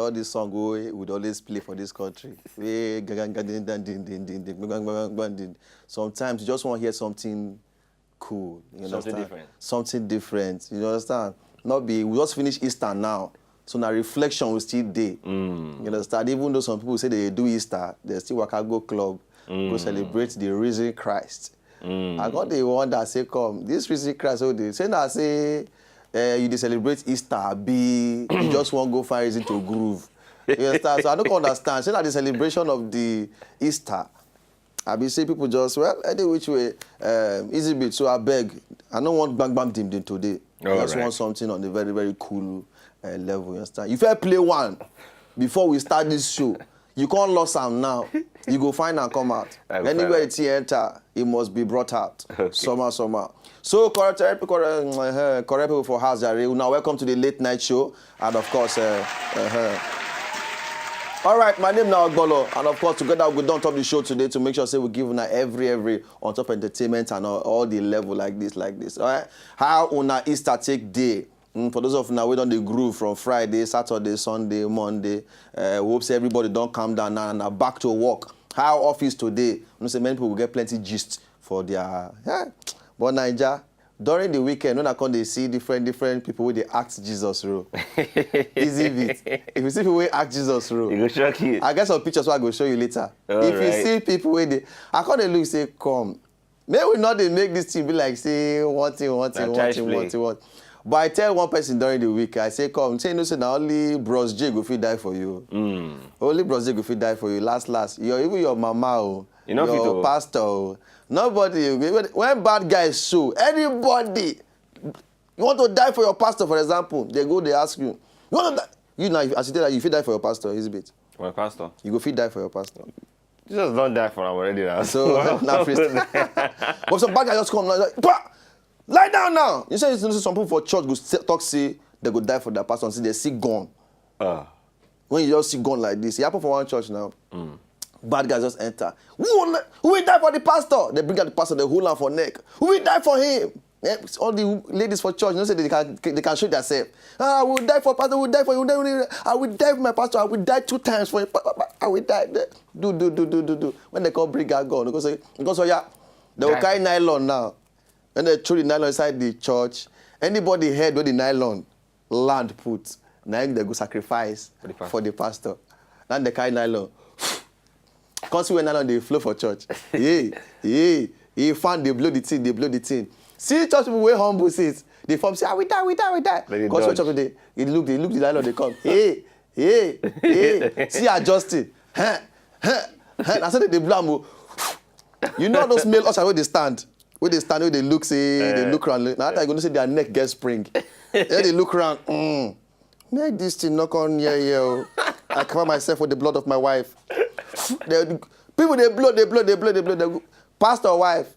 all this song we would always play for this country. Sometimes you just want to hear something cool. You understand? Something different. Something different. You understand? We just finished Easter now. So now reflection will still day. You understand? Even though some people say they do Easter, they still work at go club, go celebrate the risen Christ. I got the one that say, come, this risen Christ, so they say that say you celebrate Easter, you just want to go find reason to groove. You understand? So I don't understand. Say that the celebration of the Easter, I be say people just, well, any which way, easy bit. So I beg, I don't want bang bang dim dim today. I just want something on the very, very cool level. You understand? If I play one before we start this show, you can't lose them now. You go find and come out. Anywhere it's enter, it must be brought out. Okay. Summer. So correct people for house. Now welcome to the late night show, and of course, all right, my name now Ogbonge, and of course together we don't top the show today to make sure say we give una every on top entertainment and all the level like this. All right, how una Easter take day. For those of now we don't the groove from Friday, Saturday, Sunday, Monday. Hope say everybody don't calm down now and are back to work. How office today? You say many people will get plenty gist for their but Naija during the weekend when I come they see different people with the act Jesus role. Easy bit. If you see people with act Jesus role, you go shock you. I get some pictures I go show you later. You see people with the I come they look say come. Maybe we not they make this thing be like say one thing. But I tell one person during the week, I say, come, say, no, say, now only Bros J go fit die for you. Only Bros J go fit die for you. Last. Even your mama, your pastor, nobody. When bad guys show, anybody, you want to die for your pastor, for example, they ask you, you want to die? You now, as you tell that, you fit die for your pastor, is it? My pastor? You go fit die for your pastor. Jesus don't die for him already now. So, now, but some bad guys just come, like, bah! Lie down now. You say some people for church go talk say they go die for their pastor and say they see gone. When you just see gone like this, it happen for one church now. Bad guys just enter. Who will die for the pastor? They bring out the pastor, they hold on for neck. Who will die for him? Yeah, all the ladies for church, you know, say they can show themselves. I will die for pastor. I will die for you. I will die for my pastor. I will die 2 times for you. I will die. Do. When they come bring out gun, because yeah, they will carry nylon now. When they throw the nylon inside the church, anybody heard where the nylon land put, now they go sacrifice for the pastor. Then they carry nylon. Because when nylon they flow for church. He found they blow the thing. See church people way humble says they form say, we die. Because when church they look the nylon they come. See adjusting. I said they blow. You know those male ushers where they stand. When they stand, they look, they look around. Now that you're going to say their neck gets spring. Then they look around. Make this thing knock on here. I cover myself with the blood of my wife. People, they blow. Pastor wife.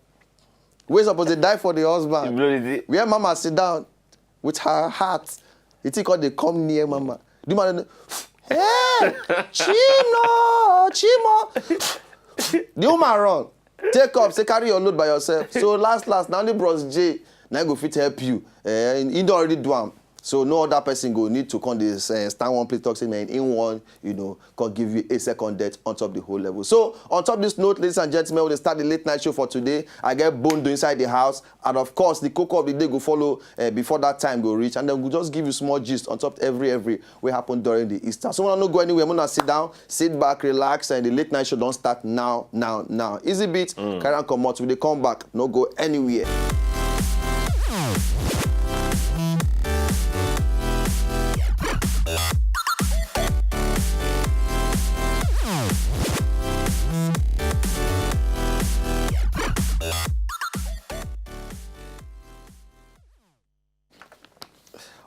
We're supposed to die for the husband. Where mama sit down with her heart. You think they come near mama. Do man, hey, Chimo. The woman run. Take up, say carry your load by yourself. So last, now only Bros J, now go fit help you. He don't already do am. So no other person go need to come this stand one place talk say man in one, can give you a second death on top the whole level. So on top this note, ladies and gentlemen, we'll start the late night show for today. I get Bondo inside the house, and of course the cocoa of the day go follow before that time go reach, and then we'll just give you small gist on top every what happened during the Easter. So when I not go anywhere, I'm gonna sit down, sit back, relax, and the late night show don't start now. Easy beat, carry on come out. When they come back, no go anywhere.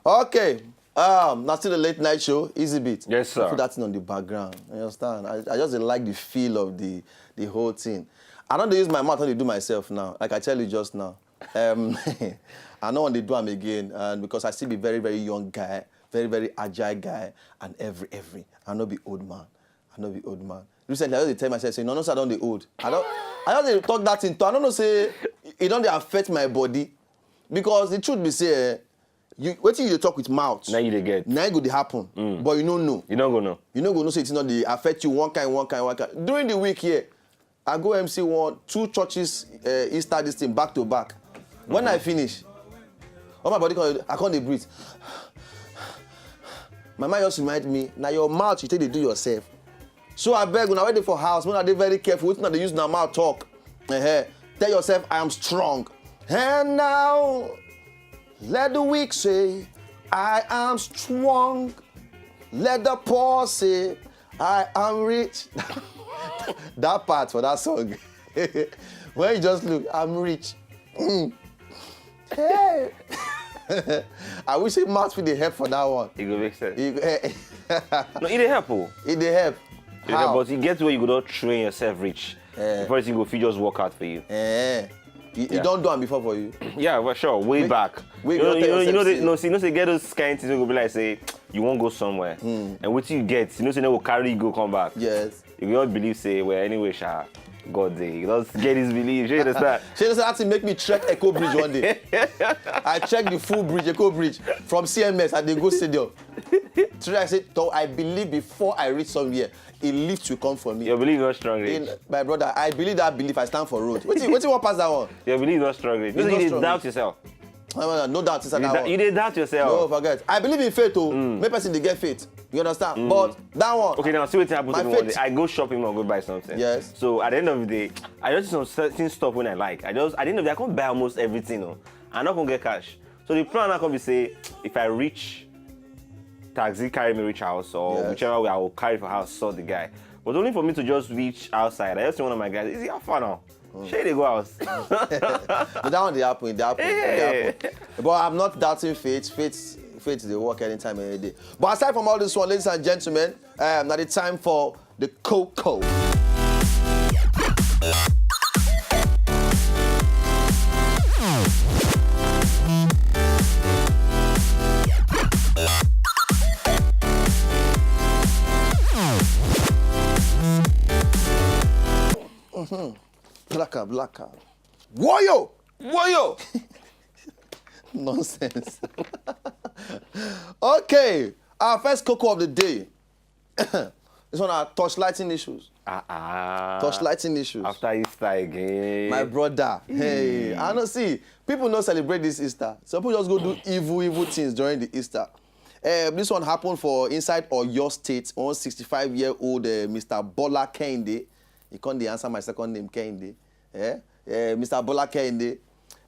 Okay, now still the late night show, easy beat. Yes, sir. Put that thing on the background. You understand? I just like the feel of the whole thing. I don't use my mouth when I do myself now, like I tell you just now. I don't want to do them again, and because I still be very, very young guy, very, very agile guy, and every. I not be old man. Recently, I just tell myself, say, no, sir, I don't be old. I just talk that into. I don't know, say, it don't affect my body, because the truth be say. What you talk with mouth? Now you dey get. Now it go dey happen. But you don't know. You don't go know. You don't go know say it's not the affect you one kind. During the week here, I go MC 2 churches Easter this thing back to back. When I finish, all my body I can't breathe. My mind just remind me, now your mouth you take to do yourself. So I beg when I wait for house, when I dey very careful, when they use my mouth talk. Tell yourself I am strong. And now let the weak say I am strong. Let the poor say I am rich. That part for that song. When you just look, I'm rich. Hey. I wish it mouth fit dey help for that one. It go make sense. No, it dey help. Oh. It dey help. How? But you get where you go not train yourself rich. Before you go fit just work out for you. You don't do it before for you. Yeah, well, sure. Way back. You say get those kind things go be like say you won't go somewhere, and what you get, say they will carry you go come back. Yes. You don't believe say well anyway, sha. God day. You don't get his belief. You understand? She just had to make me trek Echo Bridge one day. I checked the full bridge, Echo Bridge, from CMS at the Go Stadium. Today I said, I believe before I reach somewhere, a lift will come for me. Your belief not strong, Rich. My brother, I believe that belief. I stand for road. What you want pass that one? Your belief not strong, Rich. You didn't doubt yourself. No doubt inside that one. You didn't doubt yourself. No, forget. I believe in faith, too. Make person they get faith. You understand? But that one. Okay, now see what happens to me one day. I go shopping or go buy something. Yes. So at the end of the day, I just do some certain stuff when I like. At the end of the day, I can't buy almost everything. No? I'm not gonna get cash. So the plan I can be say, if I reach taxi, carry me reach house, or whichever way I will carry for house, saw the guy. But only for me to just reach outside. I just see one of my guys. Is he far now? Shey they go out. But that one they happen. But I'm not doubting faith. Faith they work anytime, any day. But aside from all this one, ladies and gentlemen, now the time for the Coco. Blacker. Woyo! Nonsense. Okay, our first cocoa of the day. This one are torchlighting issues. Torchlighting issues. After Easter again. My brother. Hey, I don't see. People don't celebrate this Easter. Some people just go do evil things during the Easter. This one happened for inside Oyo State. 65-year-old Mr. Bola Kehinde. He can't answer my second name, Kehinde. Mr. Bola Kehinde.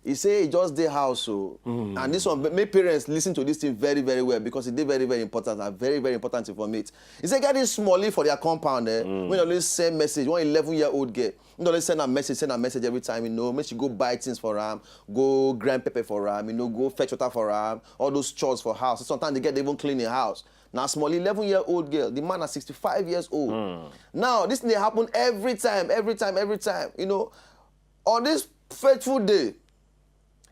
He say he just dey house, so and this one make parents listen to this thing very, very well because it dey very, very important and very, very important informate. He say get this smallie for their compound. When they always send message, one 11-year-old girl, when they always send a message every time, make she go buy things for am, go grind pepper for am, go fetch water for am, all those chores for house. Sometimes they get even clean the house. Now smallie 11-year-old girl, the man is 65 years old. Now this thing dey happen every time. On this fateful day.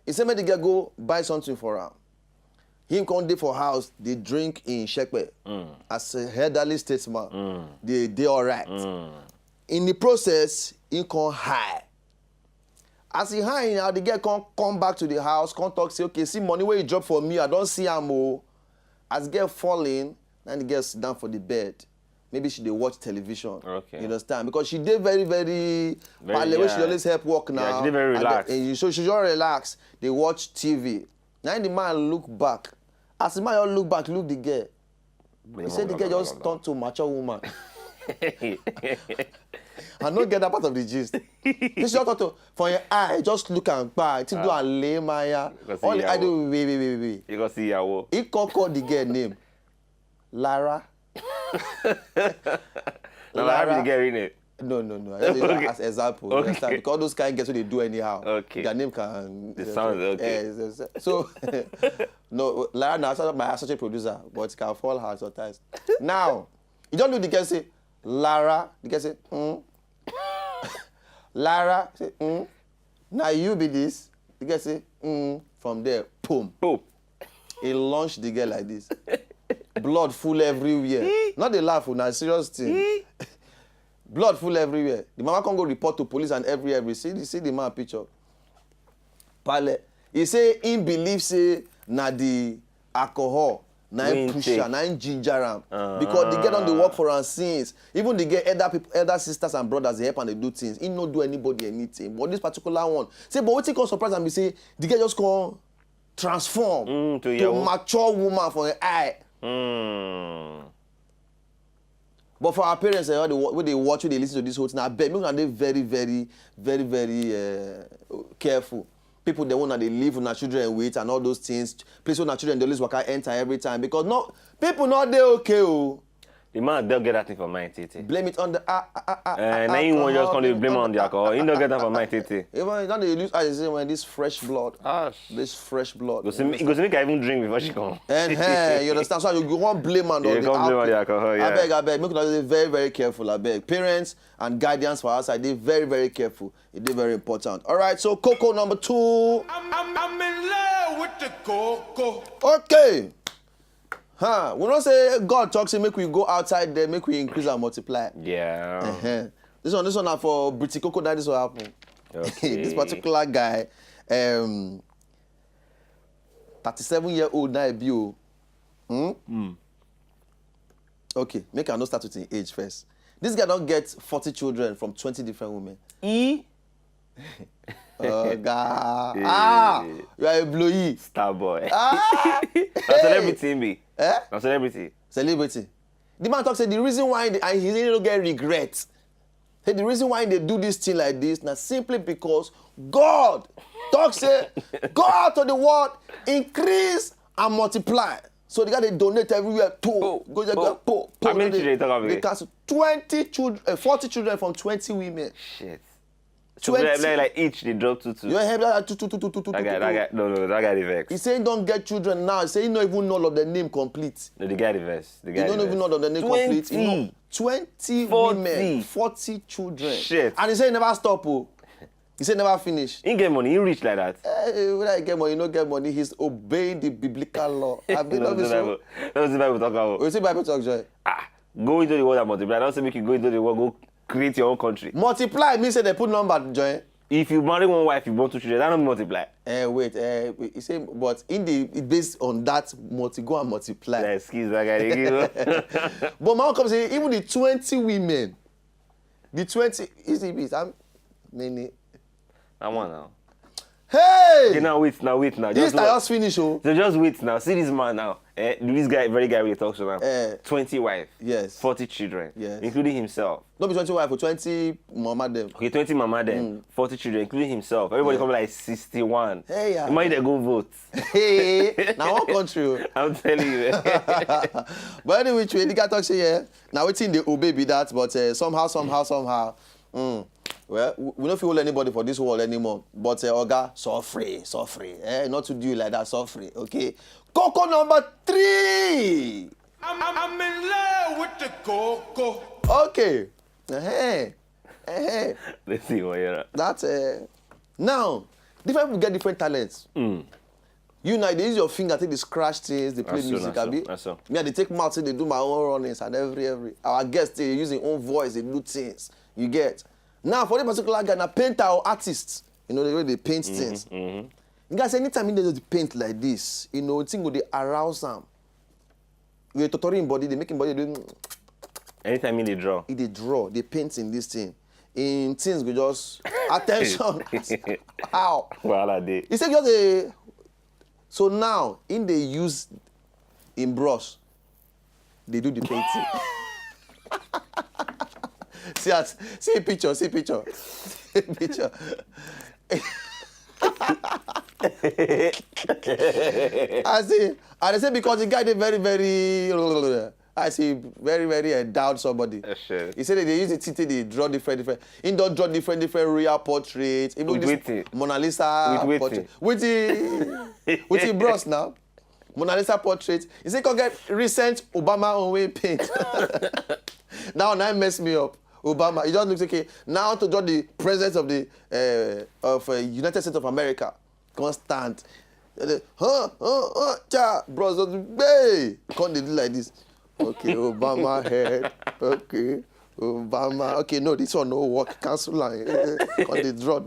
He said, make the girl go buy something for her. Him come dey for house, they drink in Shekpe. As a elderly statesman, they all right. In the process, he come high. As he high now, the girl come back to the house, come talk, say, okay, see money where you drop for me, I don't see am o. As the girl falling, then the girl sit down for the bed. Maybe she dey watch television. Okay. You understand? Because she dey very pale, she always help work now. Yeah, she dey very relaxed. So she just relax. They watch TV. Now the man look back. As the man look back, look the girl. He said the girl just turned to a mature woman. I don't get that part of the gist. This just thought to, for your eye, just look and buy. To do a lay Maya. All the eye do wait. You go see Yawo. He call the girl name. Lara. Lara be getting it. No. Okay. As example, okay. Because all those kind of girls they do anyhow. Okay. Their name can. It sounds okay. So, no, Lara now my associate producer, but it can fall hard sometimes. Now, you don't do the girl say Lara. The girl say Lara say Now you be this. The girl say From there, boom. He launched the girl like this. Blood full everywhere. Not the laugh, na serious thing. Blood full everywhere. The mama can go report to police and every see the man picture. Pale. He say him believe say na the alcohol, naim pusher, naim ginger am. Because they get on the work for am since. Even they get elder sisters and brothers, they help and they do things. He no do anybody anything. But this particular one, say, but wetin come surprise am be say the girl just come transform to mature woman for her eye. But for our parents, when they watch, when they listen to this whole thing, I bet make una dey very, very, very, very careful. People they want they live with their children with and all those things. Place where their children they always work out enter every time because people not they okay. Oh. The man they'll get that thing for my titi. Blame it on the now you want just come to blame on the alcohol. You don't get that for my titi. Even now they lose as say when this fresh blood. This fresh blood. Because make I even drink before she come. And hey, you understand? So you want blame on the alcohol. Yeah. I beg. Make you very, very careful. I beg. Parents and guardians for us, they very, very careful. It is very important. All right. So cocoa number 2. I'm in love with the cocoa. Okay. We don't say God talks say make we go outside there, make we increase and multiply. Yeah. This one are for British Cocoa that this will happen. Okay. This particular guy, 37-year-old Naibio. Okay, make I not start with his age first. This guy don't get 40 children from 20 different women. Oh God. You are a blowy. Star boy. That's celebrity me. That's celebrity. Celebrity. The man talks say the reason why he don't get regret. Say the reason why they do this thing like this now simply because God talks say go out to the world, increase and multiply. So the guy they donate everywhere. Go there. How many children talk about? They cancel 40 children from 20 women. Shit. 20. Like each they drop 2. You hear that? Two. That guy, no, that guy the vex. He say he don't get children now. He say he don't even know all of the name complete. No, the guy the vex. He don't even know all of the name complete. 20 women, 40 children. Shit. And he say he never stop. He say never finish. He get money, he rich like that. When I get money, you don't get money. He's obeying the biblical law. That's the Bible talk about. You see Bible talk, Joy? Go into the world and multiply. Don't say make you go into the world, go create your own country. Multiply means say they put number, Joy. If you marry one wife, you born 2 children, that don't multiply. Wait, you say, but it based on that, go and multiply. Excuse that guy. They give. But my uncle say, even the 20 women, the 20, easy, how many? I want now. Hey! Okay, now wait. Just finish, oh. So just wait now. See this man now. This guy, very guy we talk to now. 20 wives. Yes. 40 children. Yes. Including himself. Not be 20 wives, but 20 mama them. Okay, 20 mama them. 40 children, including himself. Everybody come like 61. Hey, yeah. You might go vote. Hey, now one country. I'm telling you. But anyway, the guy talks here. Now waiting they obey be that, but somehow. Well, we don't feel anybody for this world anymore. But Oga, so free. Not to do like that, so free. Okay. Cocoa number 3. I'm in love with the cocoa. Okay. Let's see what you're at. That's now different people get different talents. You know, they use your finger, take the scratch things, they play music. Me, they take mouth, they do my own runnings and every. Our guests, they use their own voice, they do things. You get. Now, for this particular guy, a painter or artist, you know, the way they paint things. You guys, anytime they just paint like this, you know, thing they arouse them. With a totori in body, they make him body do. Anytime they draw. They draw, they paint in this thing. In things, we just attention. How? Well, I did. He said just a. So now, in they use in brush, they do the painting. See a picture. I see, and they say because the guy they very, very, I see very, very endowed somebody. Sure. He said that they use the TT, they draw different. He don't draw different real portraits. Even this Mona Lisa portrait. With the brush now. Mona Lisa portrait. He said go get recent Obama on way paint. Now mess me up. Obama, it just looks okay. Now to draw the president of the United States of America, constant. Bros, hey, can't they do like this? Okay, Obama head. Okay, Obama. Okay, no, this one no work. Cancel line. Can't they draw?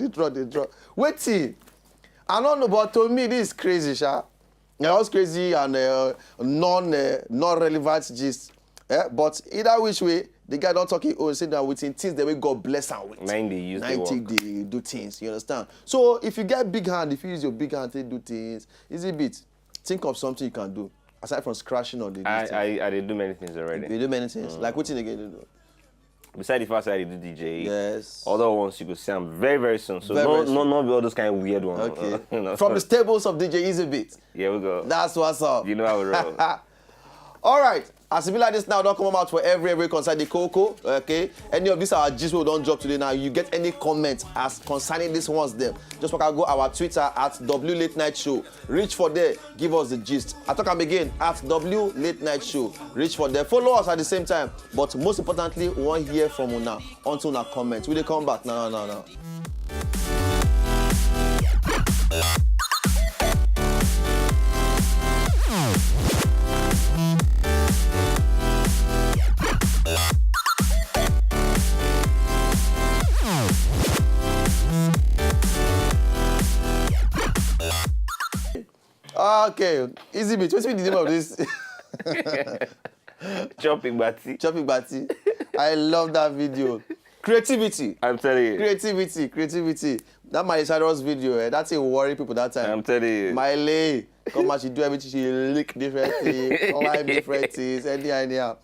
Wait till. I don't know, but to me this is crazy, sha. Yeah, all crazy and non-relevant gist. But either which way, the guy don't talk his own, say that within things that we God bless him with. 90 use the work. 90 they do things, you understand? So if you get big hand, if you use your big hand to do things, easy bit. Think of something you can do aside from scratching on the list. I did do many things already. You do many things. Like what thing again you do? Besides the fact that I did DJ, Yes. other ones you could see them very, very soon. So Very, very soon. not all those kind of weird ones. Okay. You know? From the stables of DJ Easy Beat. Here we go. That's what's up. You know how we roll. All right. As it be like this now, don't come out for every concern the cocoa. Okay. Any of these are gist we don't drop today now. You get any comments as concerning this ones them. Just walk out go our Twitter at W Late Night Show. Reach for there. Give us the gist. I talk again at W Late Night Show. Reach for there. Follow us at the same time. But most importantly, we want to hear from you now. Until now comments. Will they come back? No. Okay, easy bit. What's the name of this? Chopping Batty. Chopping Batty. I love that video. Creativity. I'm telling you. Creativity. That Miley Cyrus video, that's a worry people that time. I'm telling you. Miley, come on, she do everything, she lick different things, online different things, anyhow.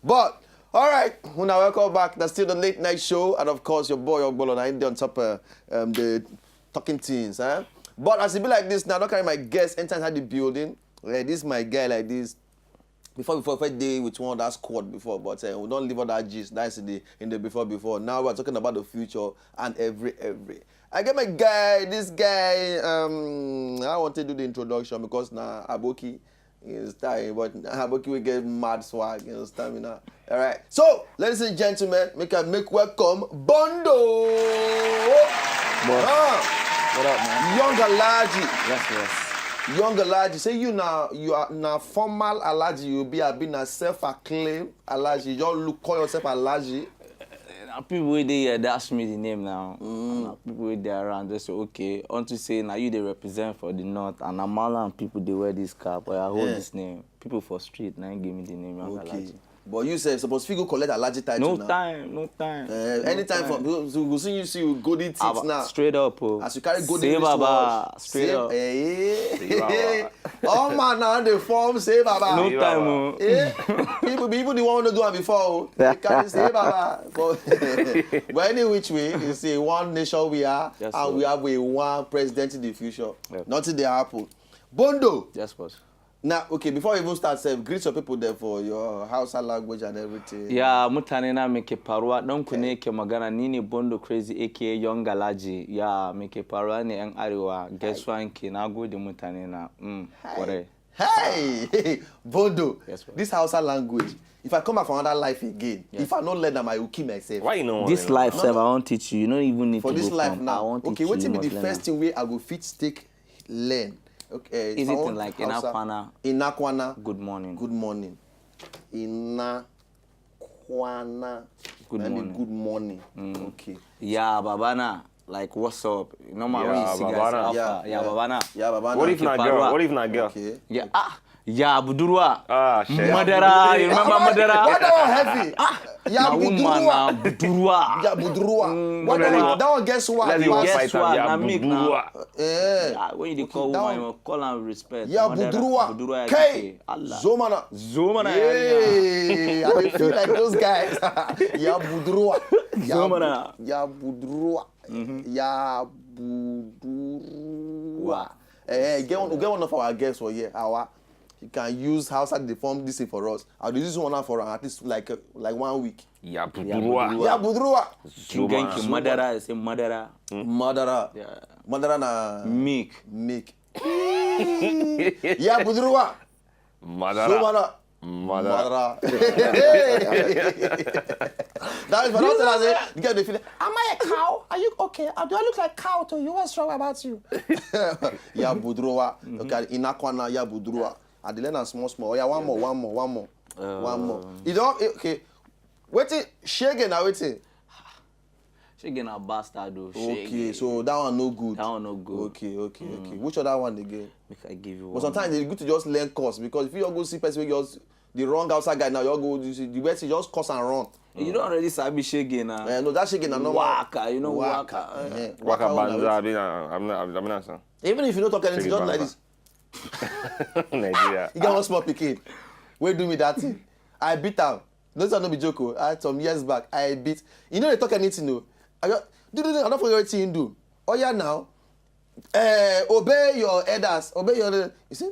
But, all right, when I welcome back, that's still the Late Night Show, and of course, your boy, Ogbonge, and on top of the talking teens, huh? But as it be like this now, I don't carry my guests inside the building. This is my guy like this. Before day with one that squad before, but we don't leave all that gist. That's in the before. Now we're talking about the future and every. I get my guy, this guy. I want to do the introduction because now Aboki is dying, but Aboki will get mad swag, you understand me now. All right. So, ladies and gentlemen, make welcome Bondo. What up, man? Young Alaji. Yes. Young Alaji. Say you are now formal Alaji. You be a self-acclaimed Alaji. You don't call yourself Alaji. People with they dash me the name now. People with they around they say okay. On to say now you they represent for the north and Amala and people they wear this cap. But I hold this name. People for street now give me the name Young Alaji. But you say supposed to go collect Alaji title now. No time. Anytime from we'll see you see with golden teeth now. Straight up. As you carry golden Baba. Straight up. Oh man, now they form say Baba. No time. People the one to do it before. They carry say Baba. But any which way, you see one nation we are, yes, and sir. we have a one president in the future. Yep. Nothing they happen. Bondo. Yes, boss. Now, okay, before we even start, greet your people there for your Hausa language and everything. Yeah, mutane na meke parwa don ku ne ke magana ni ne Bondo Crazy aka Young Alaji. Yeah, meke parwa ne yan arewa gaisuwan ke nagode mutane na. Kore. Hey, Bondo. Yes, boss. This Hausa language. If I come back from another life again, if I don't learn them, I will kill myself. Why you know? This life, sir, I won't teach you. You don't even need For to this go life from. now. I won't Okay, teach what you. will be the must learn first thing where I go fit take learn? Okay. Is it in like Inakwana? Inakwana. Good morning. Good morning. Inakwana. Good morning. Good morning. Okay. Yeah, babana. Like what's up? You know my Yeah, way you see guys babana. after. Yeah, babana. Yeah, Baba. What if not girl? What if not girl? Okay. Yeah. Yeah, Budurwa. Ah, shit. Madara. You remember Madara? Why that one heavy? Yeah, Na woman Budurwa. na Budurwa. Yeah, Budurwa. Why that one guess what? Let me Guess one fight what? yeah, Na make Budurwa. Yeah. When you call that woman, one- you call her with respect. Yeah, Madara. Budurwa. Budurwa. K. Allah. Zomana. Zomana. Hey, I feel like those guys. Ya Budurwa. Zomana. Ya Budurwa. Ya Budurwa. Get one of our guests for here. You can use Hausa to form this thing for us. I'll use one for at least like 1 week. Yeah, Budurwa. Budurwa. Ya Budurwa. Kinganki Madara. Say Madara. Madara. Yeah. Madara na Meek. Meek. Ya Budurwa. Madara. Zomana. Madara. That is what I say. You get the feeling. Am I a cow? Are you okay? Do I look like cow to you? What's wrong about you? Ya Budurwa. Okay, Inakwana ya Budurwa. I did learn small. Oh yeah, one more. You don't okay. Wait it. Shege now wait it. Shege na bastard though. Okay, Shege. so that one no good. That one no good. Okay. Which other one again? Make I give you one. But sometimes it's good to just learn course because if you all go see person just the wrong outside guy now, you all go you see the best is just course and run. You don't already sabi shege na. No, that shaking and no Waka, you know waka. Waka banza, I'm not son. Even if you don't talk anything, just like this. Nigeria. You get one small pikin. Wait, do me that thing. I beat am. No, it's not be joke. I had some years back. I beat. You know they talk anything no. I got do. I don't forget what you do. Oh yeah, now. Obey your elders. Obey your. You see?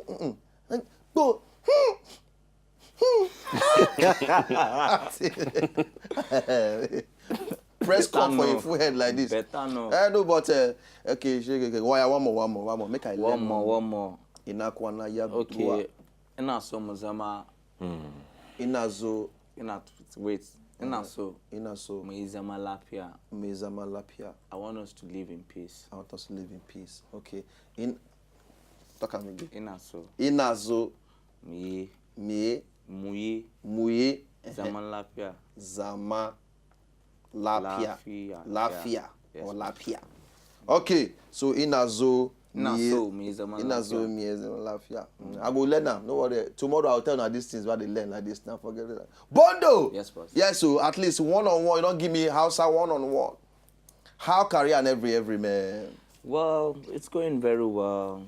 Go. Press come for your full head like this. Better no. No, but okay. One more. Make I learn. One more. Inakwana ya. Okay. Ina so muzama. Inazo. Wait. Ina so. Mezama lapia. I want us to live in peace. I want us to live in peace. Okay. Talk at me again. Inazo. Mie. Muye. Zama. Lapia. Yes. Or lapia. Okay. So inazo. Inazo lapia. I go learn now. No worry. Tomorrow I'll tell you these things what they learn like this. Now forget it. Bondo. Yes, boss. Yes. So at least one-on-one. You don't give me Hausa one-on-one. How career and every man. Well, it's going very well.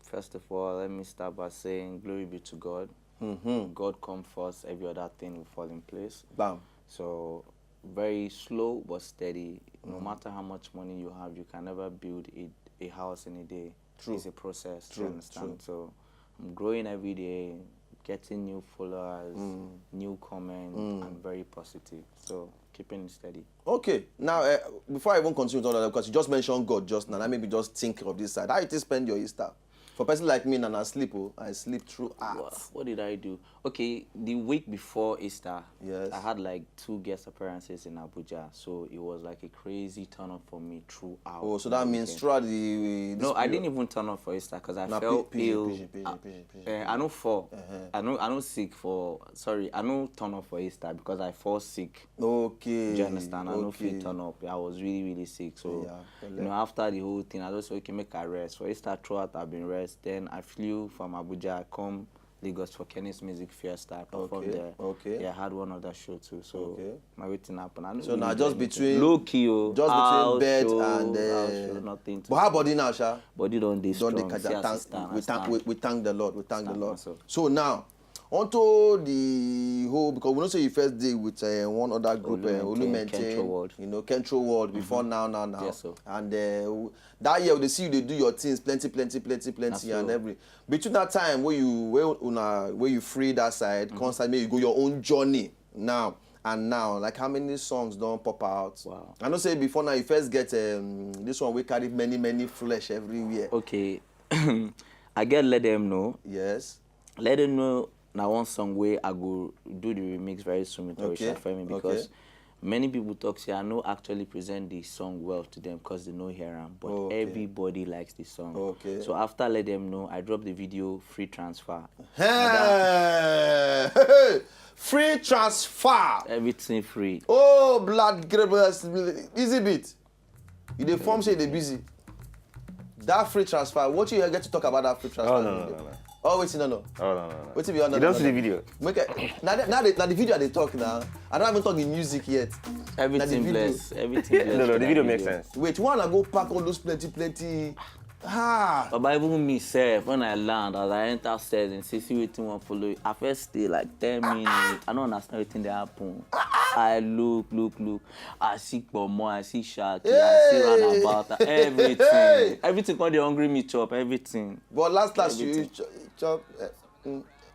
First of all, let me start by saying glory be to God. God come first, every other thing will fall in place. Bam. So very slow but steady. No matter how much money you have, you can never build a house in a day. True. It's a process. True. You understand? So I'm growing every day, getting new followers, new comments, and very positive. So keeping it steady. Okay. Now, Before I even continue with all that, because you just mentioned God just now, let me just think of this side. How you spend your Easter? For a person like me, and I sleep throughout. What did I do? Okay, the week before Easter, yes, I had like 2 guest appearances in Abuja, so it was like a crazy turn up for me throughout. Oh, so that means throughout the no, I didn't even turn up for Easter because I felt ill. I know for I know sick for I know turn up for Easter because I fall sick. Okay. Do you understand? I know fit turn up. I was really sick. So after the whole thing, I just okay make a rest. For Easter throughout I've been rest. Then I flew from Abuja. I come Lagos for Kenny's Music Fiesta. I performed there. Okay. Yeah, I had one other show too. So my waiting happened. So now just between low key, just between bed and nothing. But how body now, Sha? Body don't dey strong. We thank the Lord. We thank the Lord. So now, onto the whole, because we don't say you first day with one other group, Control World before now. Yes, sir. And that year they see you, they do your things plenty, and every between that time where you free that side, constantly you go your own journey now. And now, like how many songs don't pop out? Wow. I know say before now you first get this one we carry many flesh everywhere. Okay. I get let them know. Yes. Let them know. Now one song where I go do the remix very soon with Orisha Femi because many people talk say I know actually present the song well to them because they know hear am, but everybody likes the song. Okay. So after let them know, I drop the video free transfer. Free transfer. Everything free. Oh, blood grabbers, easy bit. You dey form say they busy. That free transfer. What you get to talk about that free transfer? Oh no. Oh wait, no. Oh no. Wait till you don't see the video. Now the video they talk now. I don't even talk the music yet. Everything bless. Everything bless. No, the video makes sense. Wait, wanna go pack all those plenty. But even myself, when I land, as I enter stairs and see wetin wan follow, I first stay like 10 minutes. I don't understand wetin dey happen. I look. I see Pomo, I see Shaki, I see roundabout, everything. Everything come dey hungry me chop, everything. But last you chop.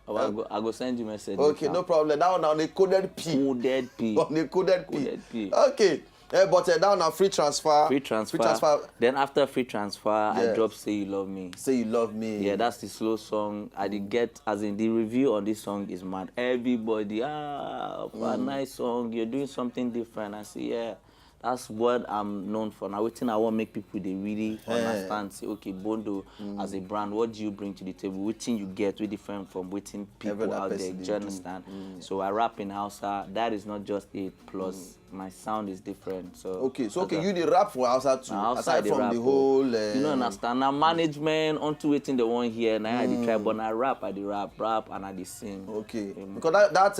I go send you message. Okay, no problem. That one on the coded P. Coded P. On the coded P. Okay. But that one free transfer. Free transfer. Then after free transfer, I drop Say You Love Me. Say You Love Me. Yeah, that's the slow song. I did get, as in the review on this song is mad. Everybody, a nice song. You're doing something different. I say, yeah, that's what I'm known for. Now, I want to make people they really understand. Say, okay, Bondo, as a brand, what do you bring to the table? What you get with different from waiting people out there? Do you understand? So I rap in Hausa. That is not just it. Plus, my sound is different. So okay, so okay, you the rap for outside too. Aside from the whole, you know, understand now management onto it in the one here. Now I the try, but I rap, and I the sing. Okay, because that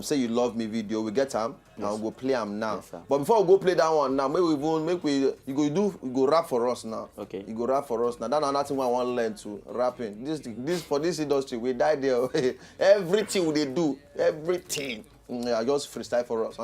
say you love me video, we get them. Yes. And we'll go play them now. Yes, but before we go play that one now, you go rap for us now. Okay. You go rap for us now. That's another thing I want to learn to rapping. This for this industry, we die there. Everything they do, everything. Yeah, just freestyle for us.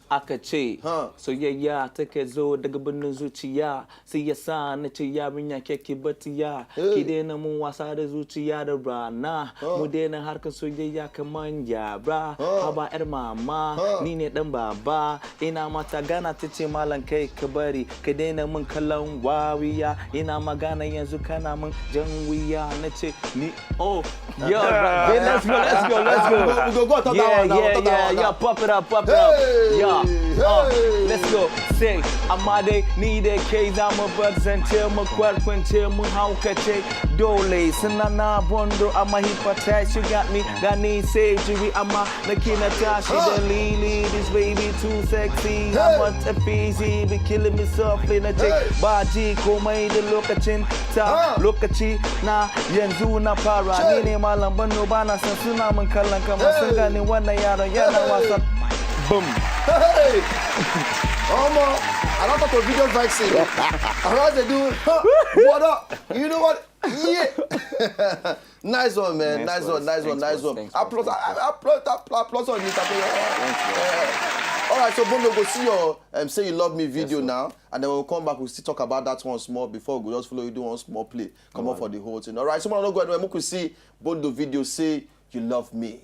Akache. So yeah, take a zo daga banu zuciya. Sai ya sa na ce yarinya keke batiya. Ki daina mun wasa da zuciya da rana. Mu daina harkar soyayya kaman yara. Haba yar mama, ni ne dan baba. Ina mata gana ta ce malam kai ka bari. Ka daina mun kallon wawiya. Ina magana yanzu kana mun jan wuya. Na ce ni let's go. Yeah, pop it up. Yeah. Let's go. Say, Amade, need a case, I'm a bugs and tell me what when tell me how can take Dole, Sanana, Bondo, I'm a hepatitis, you got me, got need surgery, I'm a Nakina Tashi, the Lily, this baby too sexy, I'm a easy, be killing me softly, na take Baji, Komai, the Lokachin, look at you, na Yanzuna Para, Nini Malambano Bana, Sansunaman Kalanka, Masangani, Yana was up. Boom. Hey! I don't talk to video vaccine. I want to do, what up? You know what? Yeah. Nice one, man. Nice one. Applause on this. All right, so Bondo, go see your Say You Love Me video now, and then we'll come back. We'll still talk about that one small before we just follow you do one small play. Come on for the whole thing. All right, someone don't go anywhere. We could see Bondo video Say You Love Me.